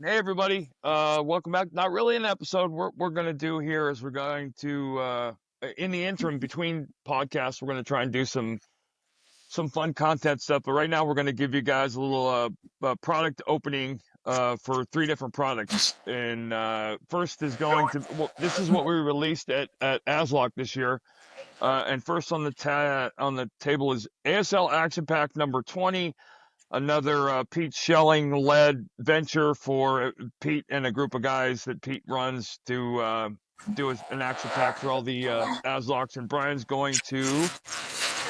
Hey everybody, welcome back. Not really an episode. We're gonna do here is we're going to in the interim between podcasts, we're gonna try and do some fun content stuff. But right now, we're gonna give you guys a little product opening for three different products. And first is going to this is what we released at ASLOK this year. And first on the table is ASL Action Pack number 20, another Pete Schilling led venture for Pete and a group of guys that Pete runs to do an action pack for all the Asloks, and Brian's going to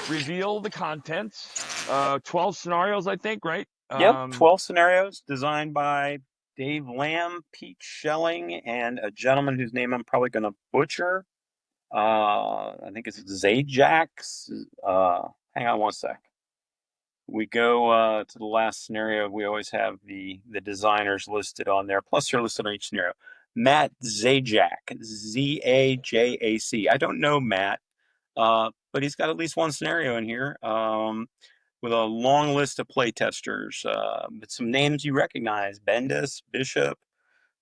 reveal the contents. 12 scenarios, I think, right? Yep, 12 scenarios designed by Dave Lamb, Pete Schelling, and a gentleman whose name I'm probably going to butcher. I think it's Zajax. Hang on one sec. We go to the last scenario. We always have the designers listed on there. Plus, they're listed on each scenario. Matt Zajac, Zajac. I don't know Matt, but he's got at least one scenario in here. With a long list of playtesters, with some names you recognize: Bendis, Bishop,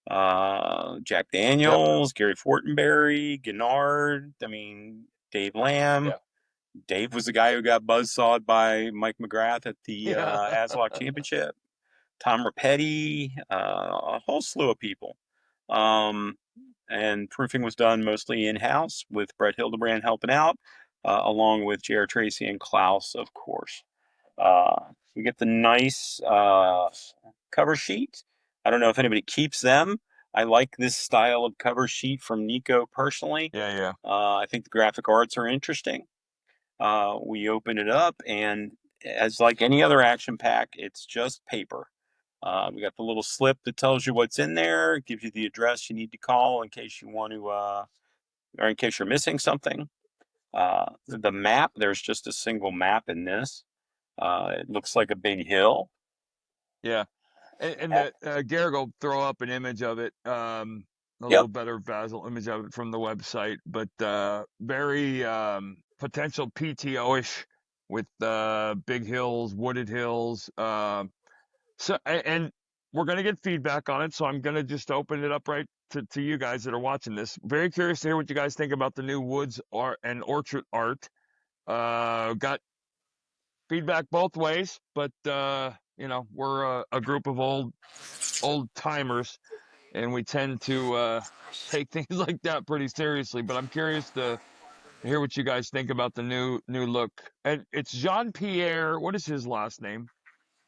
Jack Yep. Daniels, Gary Fortenberry, Gennard. I mean, Dave Lamb. Yeah. Dave was the guy who got buzzsawed by Mike McGrath at the Yeah. ASLOK Championship. Tom Rapetti, a whole slew of people. Um, and proofing was done mostly in-house with Brett Hildebrand helping out, along with J.R. Tracy and Klaus, of course. We get the nice cover sheet. I don't know if anybody keeps them. I like this style of cover sheet from Nico personally. Yeah. Yeah. I think the graphic arts are interesting. We open it up, and as like any other action pack, it's just paper. We got the little slip that tells you what's in there. It gives you the address you need to call in case you want to, or in case you're missing something. The map, there's just a single map in this. It looks like a big hill. Yeah. And Uh, the Garrick will throw up an image of it, a Yep. little better Basil image of it from the website, but very potential PTO-ish with big hills, wooded hills. And we're gonna get feedback on it, so I'm gonna just open it up right to you guys that are watching this. Very curious to hear what you guys think about the new woods art and orchard art. Got feedback both ways, but we're a group of old timers, and we tend to take things like that pretty seriously. But I'm curious to hear what you guys think about the new look. And it's Jean Pierre. What is his last name?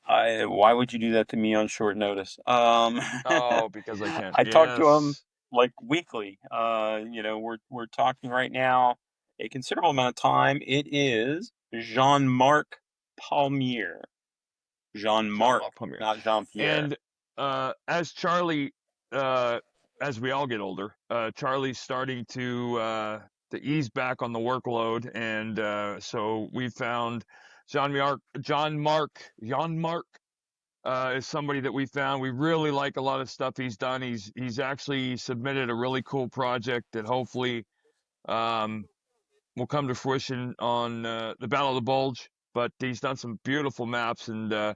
Why would you do that to me on short notice? Oh, because I can't. I talk to him Yes. like weekly. We're talking right now a considerable amount of time. It is Jean-Marc Palmier. Jean-Marc, Jean-Marc Premier. not Jean-Pierre. And as Charlie, as we all get older, Charlie's starting to ease back on the workload, and so we found Jean Marc is somebody that we found. We really like a lot of stuff he's done. He's actually submitted a really cool project that hopefully um, will come to fruition on the Battle of the Bulge. But he's done some beautiful maps, and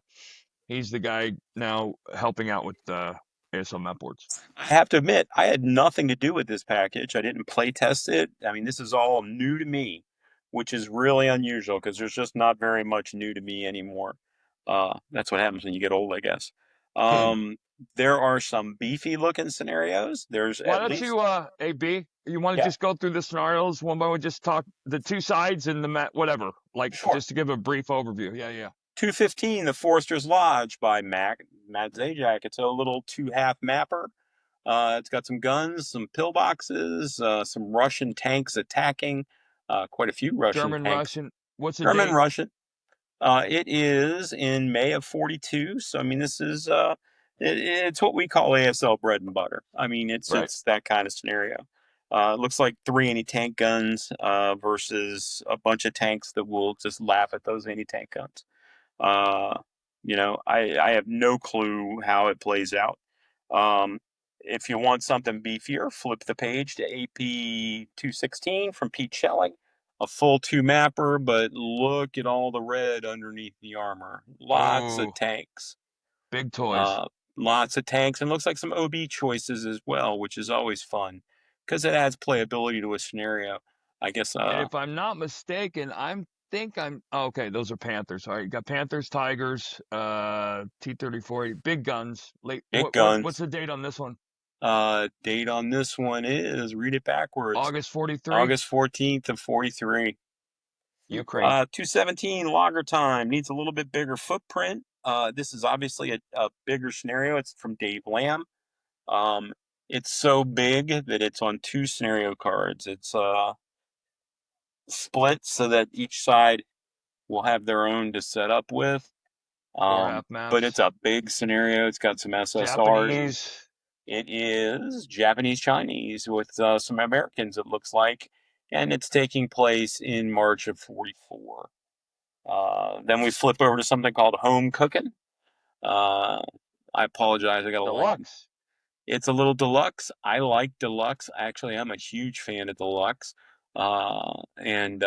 he's the guy now helping out with ASL map boards. I have to admit, I had nothing to do with this package. I didn't play test it. I mean, this is all new to me, which is really unusual because there's just not very much new to me anymore. That's what happens when you get old, I guess. Um, there are some beefy looking scenarios. There's Why at don't least, you, AB? You want to yeah, just go through the scenarios one by one? Just talk the two sides and the map, whatever. Like sure. just to give a brief overview. Yeah, yeah. 215, The Forester's Lodge by Matt Zajac. It's a little two-half mapper. It's got some guns, some pillboxes, some Russian tanks attacking, quite a few Russian German, tanks. Russian. What's the German, date? Russian. It is in May of 42. So, I mean, this is, it's what we call ASL bread and butter. I mean, Right. it's that kind of scenario. It looks like three anti-tank guns versus a bunch of tanks that will just laugh at those anti-tank guns. Uh, I have no clue how it plays out. If you want something beefier, flip the page to AP 216 from Pete Schelling. A full two mapper, but look at all the red underneath the armor. Lots of Oh, tanks. big Uh, toys. Lots of tanks, and looks like some OB choices as well, which is always fun because it adds playability to a scenario. I guess And if I'm not mistaken, okay, those are Panthers. All right, you got Panthers, Tigers, T-34, big guns. Late big what's guns. the date on this one? Date on this one is, read it backwards, August 43, August 14th of 43. Ukraine. 217 logger time, needs a little bit bigger footprint. This is obviously a bigger scenario. It's from Dave Lamb. Um, it's so big that it's on two scenario cards. It's split so that each side will have their own to set up with. Four half But it's maps. a big scenario. It's got some SSRs. Japanese. It is Japanese Chinese with some Americans, it looks like, and it's taking place in March of 44. Then we flip over to something called Home Cooking. Uh, I apologize. I got a line. Deluxe. It's a little deluxe. I like deluxe. Actually, I'm a huge fan of deluxe. And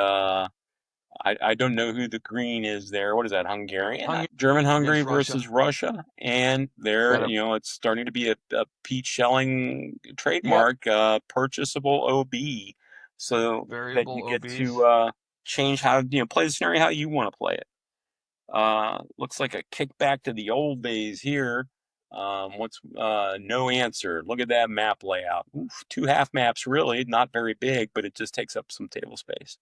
I don't know who the green is there. What is that? Hungarian? Hungary German Hungary against Russia. versus Russia. And there, Got a it's starting to be a Pete Schelling yep, trademark, purchasable OB, so that variable you get OBs. to change how, play the scenario how you want to play it. Looks like a kickback to the old days here. What's no answer? Look at that map layout. Oof, two half maps, really, not very big, but it just takes up some table space.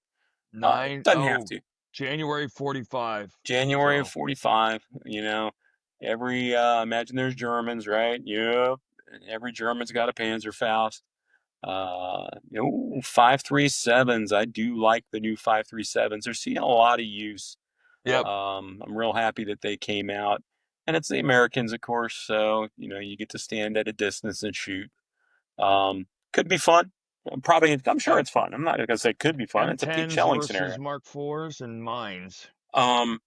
Nine Doesn't have oh to. January 45. January of So 45, every, imagine there's Germans, right? Yep. Every German's got a Panzerfaust. 537s. I do like the new 537s. They're seeing a lot of use. yep. I'm real happy that they came out, and it's the Americans, of course. So you get to stand at a distance and shoot. Could be fun. I'm sure M it's fun. I'm not gonna say could be fun. It's a Pete M10s Schelling scenario. versus Mark IVs and mines. Um,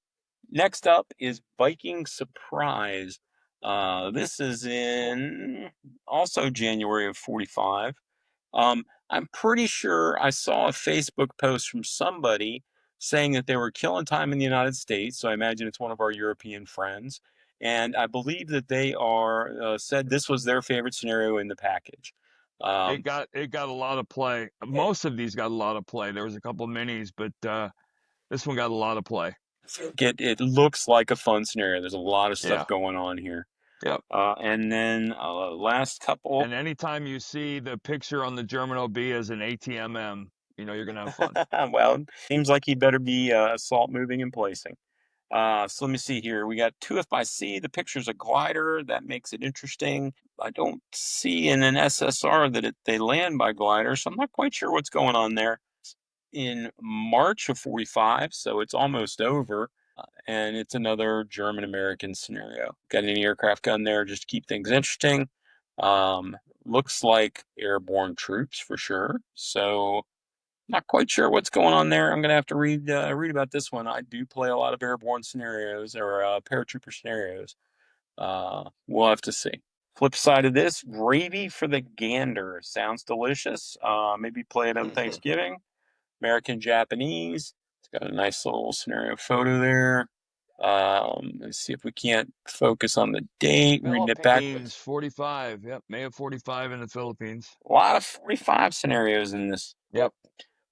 Next up is Viking Surprise. This is in also January of 45. I'm pretty sure I saw a Facebook post from somebody saying that they were killing time in the United States. So I imagine it's one of our European friends. And I believe that they are said this was their favorite scenario in the package. Um, It got a lot of play. it, Most of these got a lot of play. There was a couple minis, but this one got a lot of play. it looks like a fun scenario. There's a lot of stuff Yeah. going on here. Yep. And then last couple. And anytime you see the picture on the German OB as an ATMM, you're gonna have fun. Well, seems like he better be assault moving and placing. So let me see here. We got 2F by C. The picture's a glider. That makes it interesting. I don't see in an SSR that they land by glider, so I'm not quite sure what's going on there. In March of 45, so it's almost over. And it's another German American scenario. Got an aircraft gun there just to keep things interesting. Um, Looks like airborne troops for sure. So not quite sure what's going on there. I'm gonna have to read about this one. I do play a lot of airborne scenarios or paratrooper scenarios. We'll have to see. Flip side of this, gravy for the gander. Sounds delicious. Maybe play it on Thanksgiving. American Japanese. It's got a nice little scenario photo there. Let's see if we can't focus on the date. Reading it Philippines backwards. 45. Yep, May of 45 in the Philippines. A lot of 45 scenarios in this. Yep.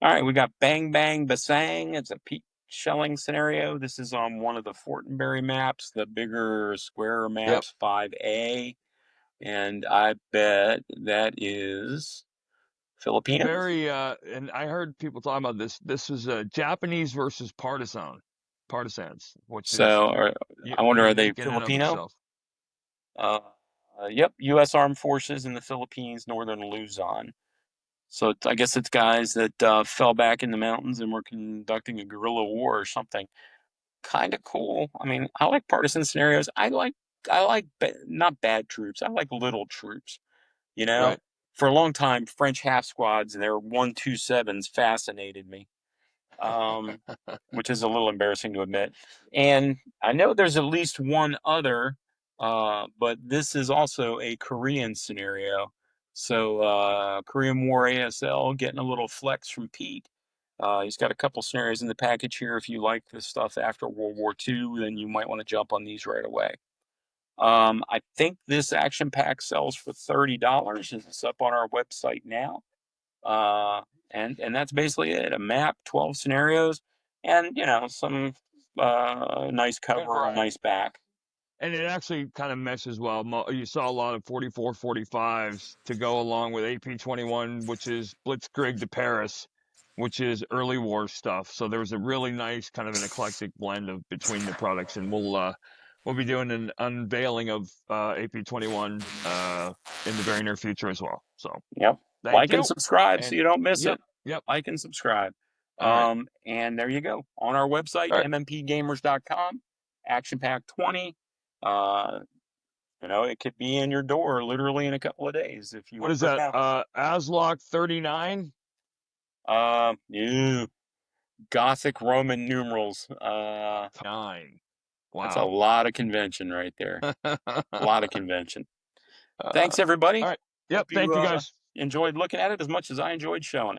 All right, we got Bang Bang Basang. It's a Pete Schelling scenario. This is on one of the Fortenberry maps, the bigger square Yep. maps, 5A. And I bet that is Filipino. Very and I heard people talking about this. This was Japanese versus partisans, which is So I wonder, are they unique in and of Filipino? itself. Uh, yep, U.S. Armed Forces in the Philippines, northern Luzon. So I guess it's guys that fell back in the mountains and were conducting a guerrilla war or something. Kind of cool. I mean, I like partisan scenarios. I like not bad troops. I like little troops. You know, Right. for a long time, French half squads and their 127s fascinated me, um, which is a little embarrassing to admit. And I know there's at least one other, but this is also a Korean scenario. So Korean War ASL getting a little flex from Pete. He's got a couple scenarios in the package here. If you like the stuff after World War II, then you might want to jump on these right away. I think this action pack sells for $30. It's up on our website now. And that's basically it. A map, 12 scenarios, and some nice cover, a nice back. And it actually kind of meshes well. You saw a lot of 44, 45s to go along with AP21, which is Blitzkrieg to Paris, which is early war stuff. So there was a really nice kind of an eclectic blend of between the products, and we'll be doing an unveiling of AP21 in the very near future as well. So Yep. thank Like and you. subscribe so And you don't miss yep, it. yep. Like and subscribe. All right, And there you go. On our website, all right. mmpgamers.com, Action Pack 20. Uh, it could be in your door literally in a couple of days if you What is order that? now. ASLOK 39. Ew, Gothic Roman numerals. 9. That's a Wow. lot of convention right there. A lot of convention. All Thanks, everybody. right. Yep. Hope you Thank you, guys. enjoyed looking at it as much as I enjoyed showing it.